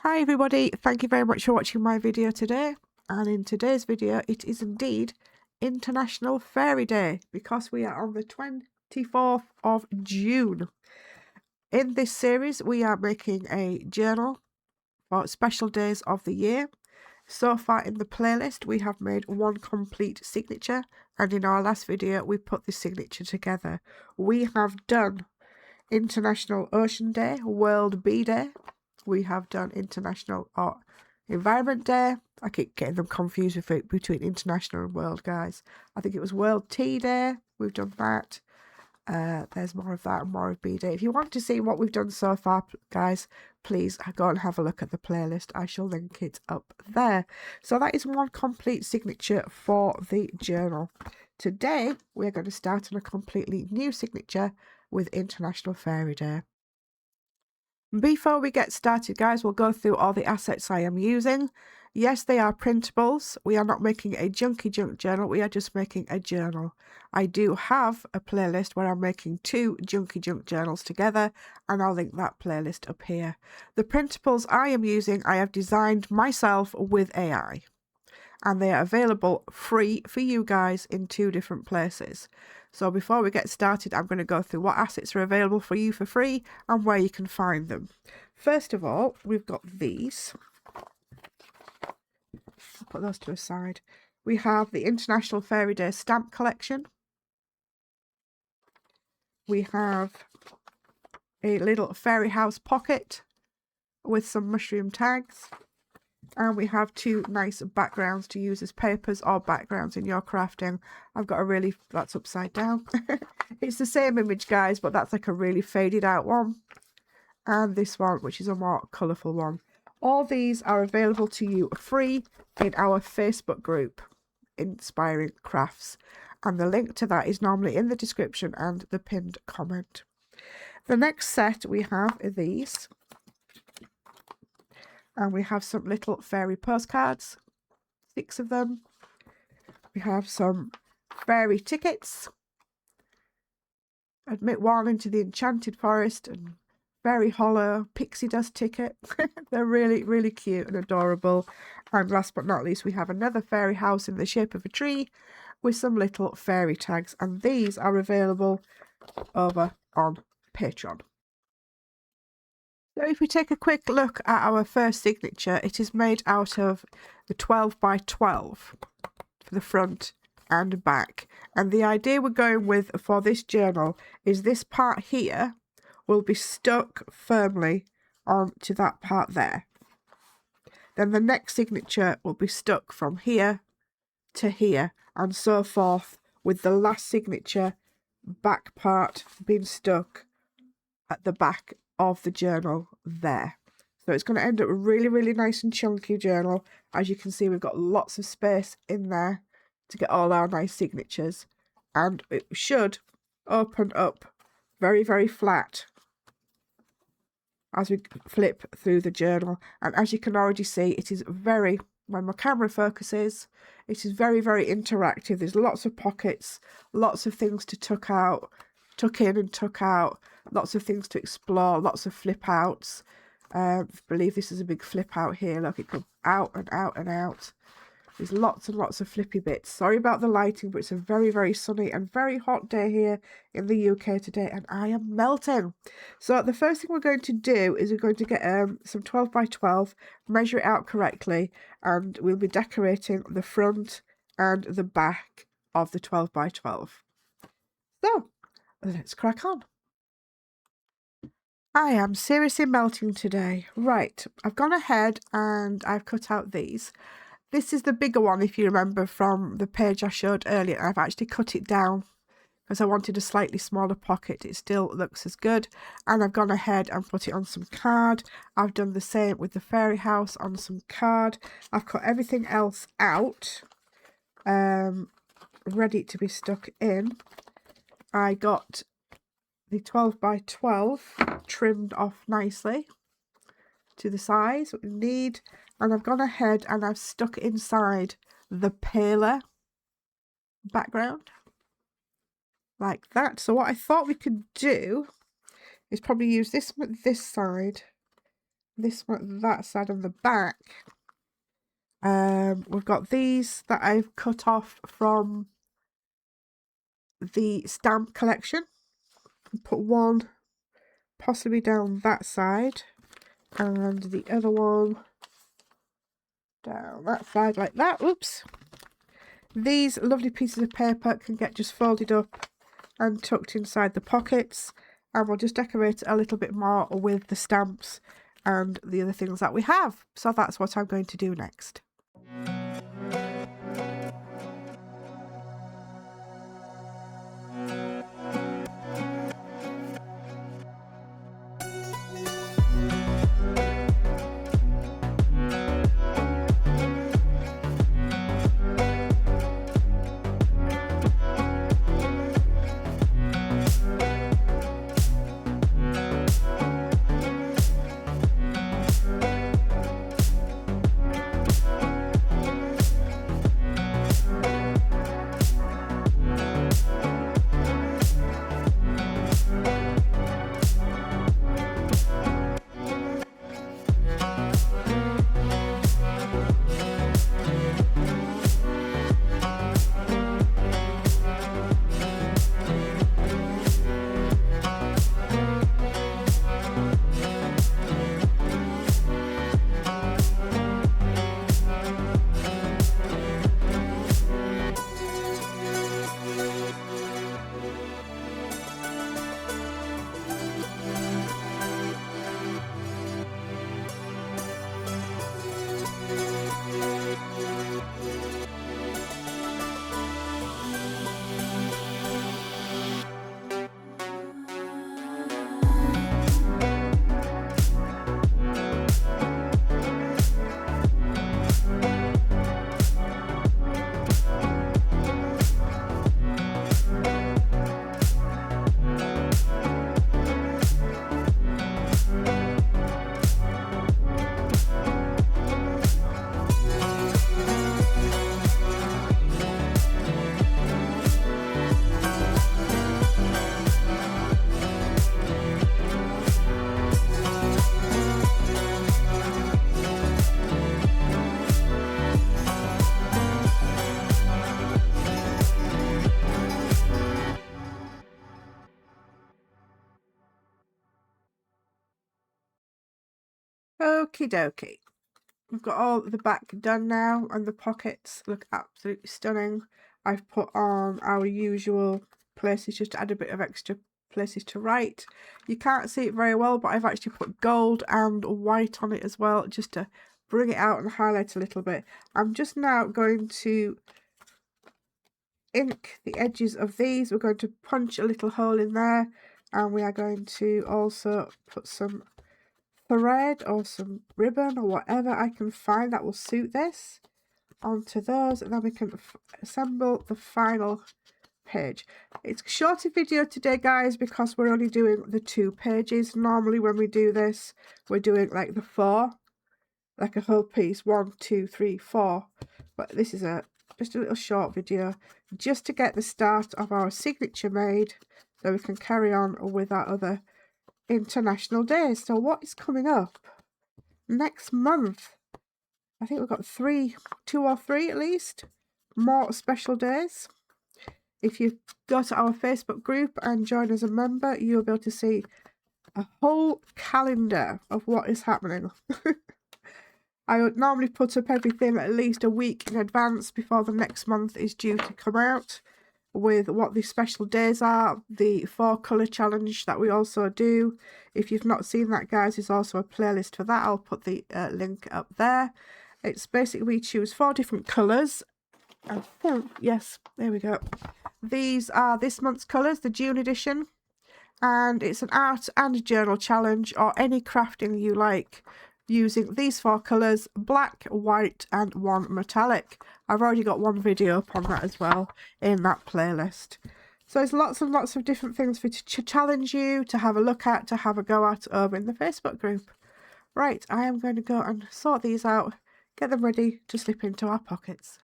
Hi everybody, thank you very much for watching my video today. And in today's video it is indeed International Fairy Day because we are on the 24th of June. In this series we are making a journal for special days of the year. So far in the playlist we have made one complete signature, and in our last video we put the signature together. We have done International Ocean Day, World Bee Day. We have done International Environment Day. I keep getting them confused between international and world, guys. I think it was World Tea Day. We've done that. There's more of that and more of Bee Day. If you want to see what we've done so far, guys, please go and have a look at the playlist. I shall link it up there. So that is one complete signature for the journal. Today, we're going to start on a completely new signature with International Fairy Day. Before we get started, guys, we'll go through all the assets I am using. Yes, they are printables. We are not making a junky junk journal. We are just making a journal. I do have a playlist where I'm making two junky junk journals together, and I'll link that playlist up here. The printables I am using, I have designed myself with AI, and they are available free for you guys in two different places. So before we get started, I'm going to go through what assets are available for you for free and where you can find them. First of all, we've got these. I'll put those to a side. We have the International Fairy Day stamp collection. We have a little fairy house pocket with some mushroom tags. And we have two nice backgrounds to use as papers or backgrounds in your crafting. I've got a really, that's upside down. It's the same image, guys, but that's like a really faded out one. And this one, which is a more colourful one. All these are available to you free in our Facebook group, Inspiring Crafts. And the link to that is normally in the description and the pinned comment. The next set we have are these. And we have some little fairy postcards, 6 of them. We have some fairy tickets. Admit one into the Enchanted Forest and Fairy Hollow, Pixie Dust ticket. They're really, really cute and adorable. And last but not least, we have another fairy house in the shape of a tree with some little fairy tags. And these are available over on Patreon. So if we take a quick look at our first signature, it is made out of the 12 by 12 for the front and back. And the idea we're going with for this journal is this part here will be stuck firmly onto that part there. Then the next signature will be stuck from here to here and so forth, with the last signature back part being stuck at the back of the journal there. So it's going to end up a really, really nice and chunky journal. As you can see, we've got lots of space in there to get all our nice signatures, and it should open up very, very flat as we flip through the journal. And as you can already see, it is very, when my camera focuses, it is very, very interactive. There's lots of pockets, lots of things to tuck in and tuck out, lots of things to explore, lots of flip outs. I believe this is a big flip out here. Look, it goes out and out and out. There's lots and lots of flippy bits. Sorry about the lighting, but it's a very, very sunny and very hot day here in the UK today, and I am melting. So the first thing we're going to do is we're going to get some 12 by 12, measure it out correctly, and we'll be decorating the front and the back of the 12 by 12. So let's crack on. I am seriously melting today. Right, I've gone ahead and I've cut out these. This is the bigger one, if you remember from the page I showed earlier. I've actually cut it down because I wanted a slightly smaller pocket. It still looks as good. And I've gone ahead and put it on some card. I've done the same with the fairy house on some card. I've cut everything else out, ready to be stuck in. I got the 12 by 12 trimmed off nicely to the size what we need, and I've gone ahead and I've stuck inside the paler background like that. So what I thought we could do is probably use this side, this one, that side on the back. We've got these that I've cut off from the stamp collection. Put one possibly down that side and the other one down that side like that. Oops. These lovely pieces of paper can get just folded up and tucked inside the pockets, and we'll just decorate it a little bit more with the stamps and the other things that we have. So that's what I'm going to do next. Okie dokie. We've got all the back done now, and the pockets look absolutely stunning. I've put on our usual places just to add a bit of extra places to write. You can't see it very well, but I've actually put gold and white on it as well, just to bring it out and highlight a little bit. I'm just now going to ink the edges of these. We're going to punch a little hole in there, and we are going to also put some thread or some ribbon or whatever I can find that will suit this onto those, and then we can assemble the final page. It's a shorter video today, guys, because we're only doing the 2 pages. Normally when we do this, we're doing like the 4, like a whole piece, 1, 2, 3, 4, but this is just a little short video just to get the start of our signature made, so we can carry on with our other international days. So what is coming up next month? I think we've got 2 or 3 at least more special days. If you go to our Facebook group and join as a member, you'll be able to see a whole calendar of what is happening. I would normally put up everything at least a week in advance before the next month is due to come out, with what the special days are, the 4 colour challenge that we also do. If you've not seen that, guys, there's also a playlist for that. I'll put the link up there. It's basically we choose 4 different colours. I think, yes, there we go. These are this month's colours, the June edition, and it's an art and journal challenge, or any crafting you like, using these 4 colours: black, white and 1 metallic. I've already got 1 video up on that as well in that playlist. So there's lots and lots of different things for to challenge you, to have a look at, to have a go at over in the Facebook group. Right, I am going to go and sort these out, get them ready to slip into our pockets.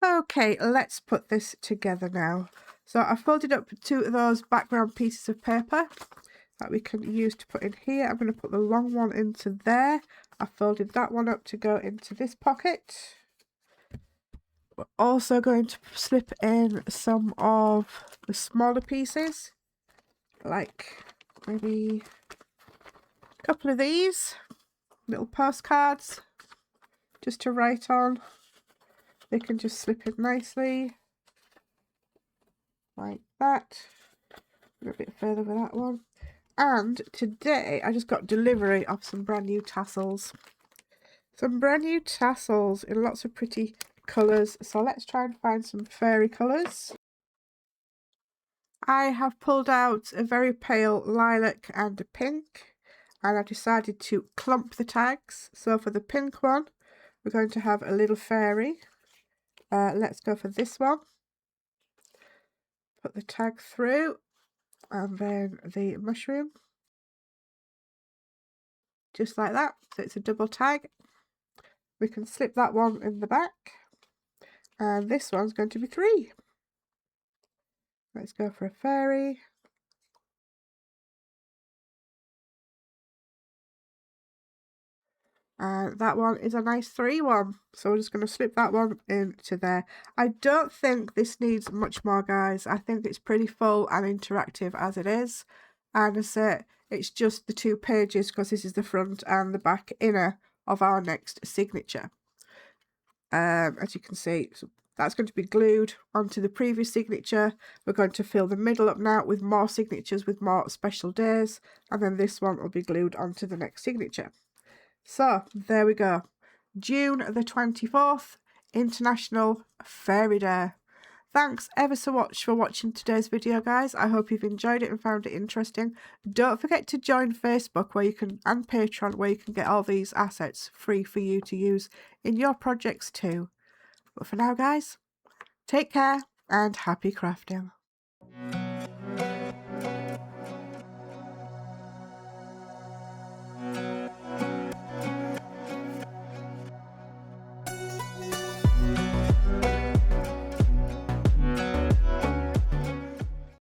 Okay, let's put this together now. So I folded up 2 of those background pieces of paper. that we can use to put in here. I'm going to put the long one into there. I folded that one up to go into this pocket. We're also going to slip in some of the smaller pieces, like maybe a couple of these little postcards just to write on. They can just slip in nicely like that. A bit further with that one. And today I just got delivery of some brand new tassels. Some brand new tassels in lots of pretty colours. So let's try and find some fairy colours. I have pulled out a very pale lilac and a pink, and I've decided to clump the tags. So for the pink one, we're going to have a little fairy. Let's go for this one. Put the tag through, and then the mushroom. Just like that. So it's a double tag. We can slip that one in the back. And this one's going to be 3. Let's go for a fairy. And that one is a nice 3 one. So we're just going to slip that one into there. I don't think this needs much more, guys. I think it's pretty full and interactive as it is. And as I say, it's just the 2 pages because this is the front and the back inner of our next signature. As you can see, so that's going to be glued onto the previous signature. We're going to fill the middle up now with more signatures with more special days, and then this one will be glued onto the next signature. So there we go. June the 24th, International Fairy Day. Thanks ever so much for watching today's video, guys. I hope you've enjoyed it and found it interesting. Don't forget to join Facebook where you can, and Patreon, where you can get all these assets free for you to use in your projects too. But for now, guys, take care and happy crafting.